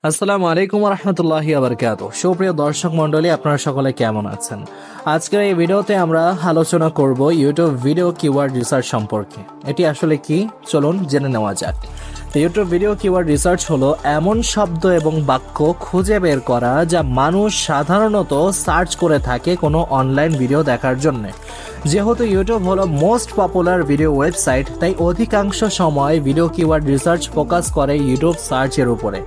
আসসালামু আলাইকুম রহমতুল্লাহি বারকাতুহু। সুপ্রিয় দর্শক মণ্ডলী, আপনারা সকলে কেমন আছেন? আজকের এই ভিডিওতে আমরা আলোচনা করব ইউটিউব ভিডিও কিওয়ার্ড রিসার্চ সম্পর্কে। এটি আসলে কি, চলুন জেনে নেওয়া যাক। ইউটিউব ভিডিও কিওয়ার্ড রিসার্চ হলো এমন শব্দ এবং বাক্য খুঁজে বের করা যা মানুষ সাধারণত সার্চ করে থাকে কোনো অনলাইন ভিডিও দেখার জন্য। যেহেতু ইউটিউব হলো মোস্ট পপুলার ভিডিও ওয়েবসাইট, তাই অধিকাংশ সময় ভিডিও কিওয়ার্ড রিসার্চ ফোকাস করে ইউটিউব সার্চের উপরে।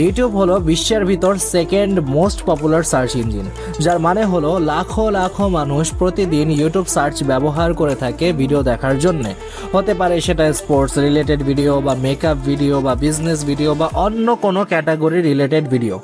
ইউটিউব হলো বিশ্বের ভিতর second most popular search engine, যার মানে হলো লাখো লাখো মানুষ প্রতিদিন ইউটিউব সার্চ ব্যবহার করে থাকে ভিডিও দেখার জন্য। হতে পারে সেটা স্পোর্টস রিলেটেড ভিডিও বা মেকআপ ভিডিও বা বিজনেস ভিডিও বা অন্য কোনো ক্যাটাগরি রিলেটেড ভিডিও।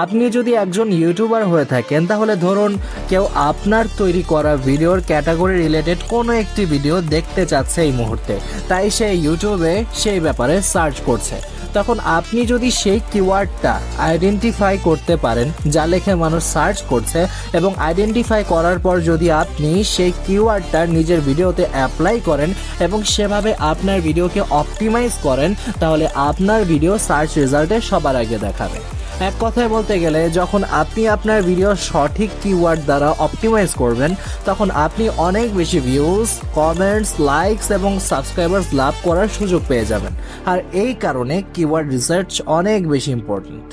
আপনি যদি একজন ইউটিউবার হয়ে থাকেন, তাহলে ধরুন কেউ আপনার তৈরি করা ভিডিওর ক্যাটাগরি রিলেটেড কোনো একটি ভিডিও দেখতে চাচ্ছে এই মুহূর্তে, তাই সে ইউটিউবে সেই ব্যাপারে সার্চ করছে। তখন আপনি যদি সেই কিওয়ার্ডটা আইডেন্টিফাই করতে পারেন যা লেখে মানুষ সার্চ করছে, এবং আইডেন্টিফাই করার পর যদি আপনি সেই কিওয়ার্ডটা নিজের ভিডিওতে অ্যাপ্লাই করেন এবং সেভাবে আপনার ভিডিওকে অপটিমাইজ করেন, তাহলে আপনার ভিডিও সার্চ রেজাল্টে সবার আগে দেখাবে। এক কথায় বলতে গেলে, যখন আপনি আপনার ভিডিও সঠিক কিওয়ার্ড দ্বারা অপটিমাইজ করবেন, তখন আপনি অনেক বেশি ভিউজ, কমেন্টস, লাইকস এবং সাবস্ক্রাইবার্স লাভ করার সুযোগ পেয়ে যাবেন। আর এই কারণে কিওয়ার্ড রিসার্চ অনেক বেশি ইম্পর্ট্যান্ট।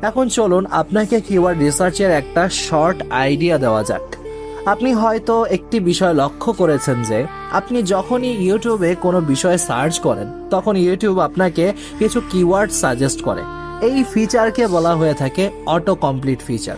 এখন চলুন আপনাকে কিওয়ার্ড রিসার্চের একটা শর্ট আইডিয়া দেওয়া যাক। আপনি হয়তো একটি বিষয় লক্ষ্য করেছেন যে আপনি যখনই ইউটিউবে কোনো বিষয় সার্চ করেন, তখন ইউটিউব আপনাকে কিছু কিওয়ার্ড সাজেস্ট করে। এই ফিচারকে বলা হয়ে থাকে auto complete feature.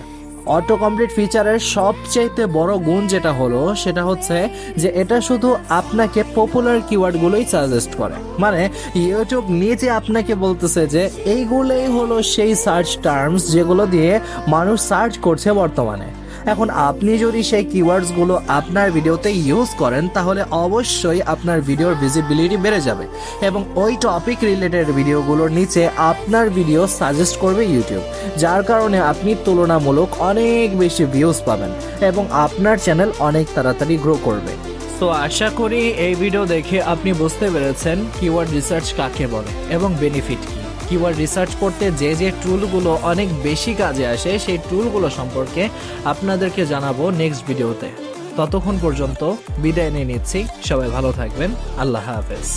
Auto complete ফিচারের সবচেয়ে বড় গুণ যেটা হলো, সেটা হচ্ছে যে এটা শুধু আপনাকে পপুলার কিওয়ার্ডগুলোই সাজেস্ট করে। মানে ইউটিউব নিজে আপনাকে বলতেছে যে এইগুলোই হলো সেই সার্চ টার্মস যেগুলো দিয়ে মানুষ সার্চ করছে বর্তমানে। এখন আপনি যদি সেই কিওয়ার্ডসগুলো আপনার ভিডিওতে ইউজ করেন, তাহলে অবশ্যই আপনার ভিডিওর ভিজিবিলিটি বেড়ে যাবে এবং ওই টপিক রিলেটেড ভিডিওগুলোর নিচে আপনার ভিডিও সাজেস্ট করবে ইউটিউব, যার কারণে আপনি তুলনামূলক অনেক বেশি ভিউজ পাবেন এবং আপনার চ্যানেল অনেক তাড়াতাড়ি গ্রো করবে। তো আশা করি এই ভিডিও দেখে আপনি বুঝতে পেরেছেন কিওয়ার্ড রিসার্চ কাকে বলে এবং বেনিফিট কি। কিওয়ার্ড রিসার্চ করতে যে যে টুলগুলো অনেক বেশি কাজে আসে, সেই টুলগুলো সম্পর্কে আপনাদেরকে জানাবো নেক্সট ভিডিওতে। ততক্ষণ পর্যন্ত বিদায় নিয়ে নিচ্ছি। সবাই ভালো থাকবেন। আল্লাহ হাফেজ।